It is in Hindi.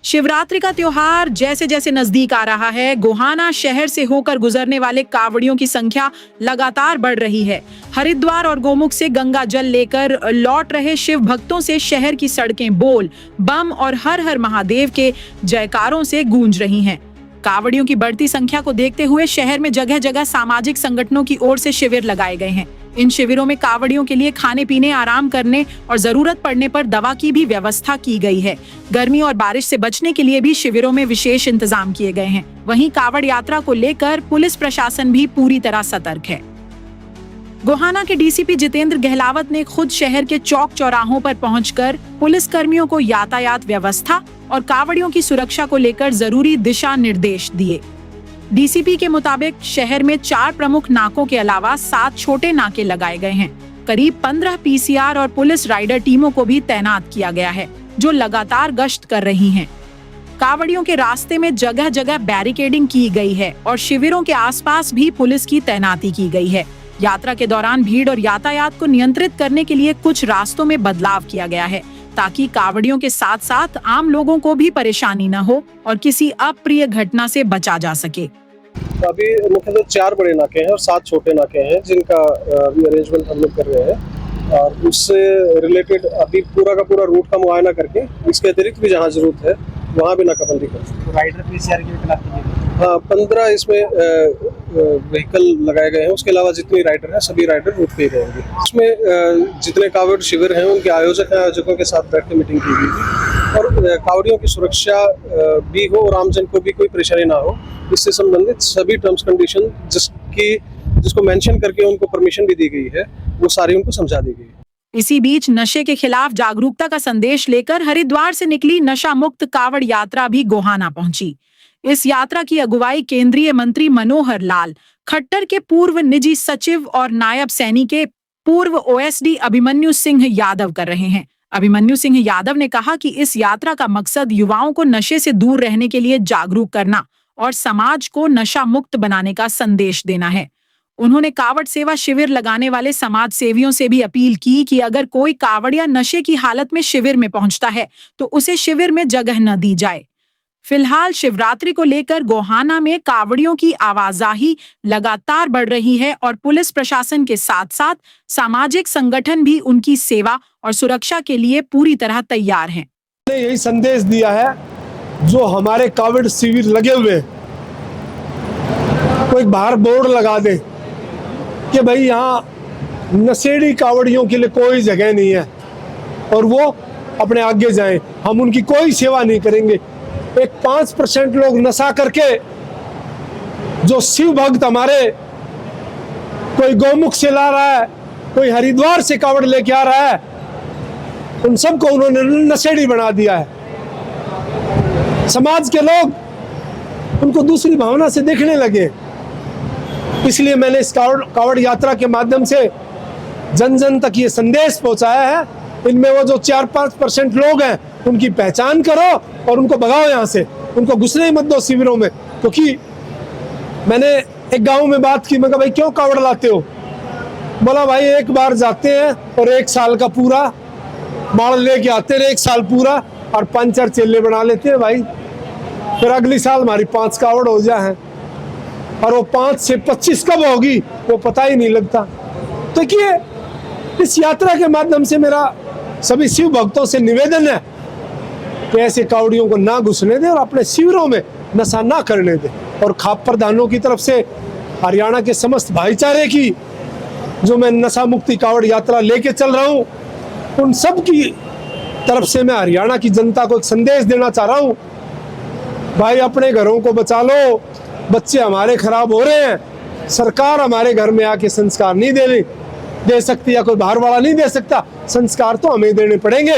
शिवरात्रि का त्योहार जैसे जैसे नजदीक आ रहा है, गोहाना शहर से होकर गुजरने वाले कावड़ियों की संख्या लगातार बढ़ रही है। हरिद्वार और गोमुख से गंगा जल लेकर लौट रहे शिव भक्तों से शहर की सड़कें बोल, बम और हर हर महादेव के जयकारों से गूंज रही हैं। कावड़ियों की बढ़ती संख्या को देखते हुए शहर में जगह जगह सामाजिक संगठनों की ओर से शिविर लगाए गए हैं। इन शिविरों में कावड़ियों के लिए खाने पीने, आराम करने और जरूरत पड़ने पर दवा की भी व्यवस्था की गई है। गर्मी और बारिश से बचने के लिए भी शिविरों में विशेष इंतजाम किए गए हैं। वहीं कावड़ यात्रा को लेकर पुलिस प्रशासन भी पूरी तरह सतर्क है। गोहाना के डीसीपी जितेंद्र गहलावत ने खुद शहर के चौक चौराहों पर पहुंचकर पुलिस कर्मियों को यातायात व्यवस्था और कावड़ियों की सुरक्षा को लेकर जरूरी दिशा निर्देश दिए। डीसीपी के मुताबिक शहर में 4 प्रमुख नाकों के अलावा 7 छोटे नाके लगाए गए हैं। करीब 15 पीसीआर और पुलिस राइडर टीमों को भी तैनात किया गया है, जो लगातार गश्त कर रही हैं। कावड़ियों के रास्ते में जगह जगह बैरिकेडिंग की गई है और शिविरों के आसपास भी पुलिस की तैनाती की गई है। यात्रा के दौरान भीड़ और यातायात को नियंत्रित करने के लिए कुछ रास्तों में बदलाव किया गया है, ताकि कावड़ियों के साथ साथ आम लोगों को भी परेशानी न हो और किसी अप्रिय घटना से बचा जा सके। अभी मुख्यतः 4 बड़े नाके हैं और 7 छोटे नाके हैं, जिनका अभी अरेंजमेंट हम लोग कर रहे हैं और उससे रिलेटेड अभी पूरा का पूरा रूट का मुआयना करके इसके अतिरिक्त भी जहाँ जरूरत है वहाँ भी नाकाबंदी कर। राइडर पीसीआर की भी तैनाती की गई। हाँ, 15 इसमें व्हीकल लगाए गए हैं। उसके अलावा जितनी राइडर हैं सभी राइडर रूट पे ही रहेंगे। इसमें जितने कावड़ शिविर हैं उनके आयोजकों के साथ बैठ के मीटिंग की गई थी और कावड़ियों की सुरक्षा भी हो और आमजन को भी कोई परेशानी ना हो, इससे संबंधित सभी टर्म्स कंडीशन जिसको मेंशन करके उनको परमिशन भी दी गई है, वो सारी उनको समझा दी गई है। इसी बीच नशे के खिलाफ जागरूकता का संदेश लेकर हरिद्वार से निकली नशा मुक्त कावड़ यात्रा भी गोहाना पहुंची। इस यात्रा की अगुवाई केंद्रीय मंत्री मनोहर लाल खट्टर के पूर्व निजी सचिव और नायब सैनी के पूर्व ओएसडी अभिमन्यु सिंह यादव कर रहे हैं। अभिमन्यु सिंह यादव ने कहा कि इस यात्रा का मकसद युवाओं को नशे से दूर रहने के लिए जागरूक करना और समाज को नशा मुक्त बनाने का संदेश देना है। उन्होंने कावड़ सेवा शिविर लगाने वाले समाज सेवियों से भी अपील की कि अगर कोई कावड़िया नशे की हालत में शिविर में पहुंचता है तो उसे शिविर में जगह न दी जाए। फिलहाल शिवरात्रि को लेकर गोहाना में कावड़ियों की आवाजाही लगातार बढ़ रही है और पुलिस प्रशासन के साथ साथ सामाजिक संगठन भी उनकी सेवा और सुरक्षा के लिए पूरी तरह तैयार हैं। यही संदेश दिया है, जो हमारे कावड़ शिविर लगे हुए कोई बाहर बोर्ड लगा दे कि भाई यहाँ नशेड़ी कावड़ियों के लिए कोई जगह नहीं है और वो अपने आगे जाएं, हम उनकी कोई सेवा नहीं करेंगे। एक 5% लोग नशा करके जो शिव भक्त हमारे, कोई गोमुख से ला रहा है, कोई हरिद्वार से कावड़ लेके आ रहा है, उन सबको उन्होंने नशेड़ी बना दिया है। समाज के लोग उनको दूसरी भावना से देखने लगे। इसलिए मैंने इस कावड़ यात्रा के माध्यम से जन जन तक ये संदेश पहुंचाया है। इनमें वो जो 4-5% लोग हैं उनकी पहचान करो और उनको भगाओ यहाँ से, उनको घुसने ही मत दो शिविरों में। क्योंकि मैंने एक गांव में बात की, मैं कहा भाई क्यों कावड़ लाते हो? बोला भाई एक बार जाते हैं और 1 साल का पूरा माल लेके आते हैं, 1 साल पूरा और 5-4 चेले बना लेते हैं भाई। फिर अगली साल हमारी 5 कावड़ हो जाए और वो 5 से 25 कब होगी वो पता ही नहीं लगता। तो ये इस यात्रा के माध्यम से मेरा सभी शिव भक्तों से निवेदन है कि ऐसे कावड़ियों को ना घुसने दे और अपने शिविरों में नशा ना करने दे। और खाप प्रधानों की तरफ से हरियाणा के समस्त भाईचारे की जो मैं नशा मुक्ति कावड़ यात्रा लेके चल रहा हूँ, उन सब की तरफ से मैं हरियाणा की जनता को एक संदेश देना चाह रहा हूँ, भाई अपने घरों को बचा लो। बच्चे हमारे खराब हो रहे हैं, सरकार हमारे घर में आके संस्कार नहीं दे सकती या कोई बाहर वाला नहीं दे सकता, संस्कार तो हमें देने पड़ेंगे।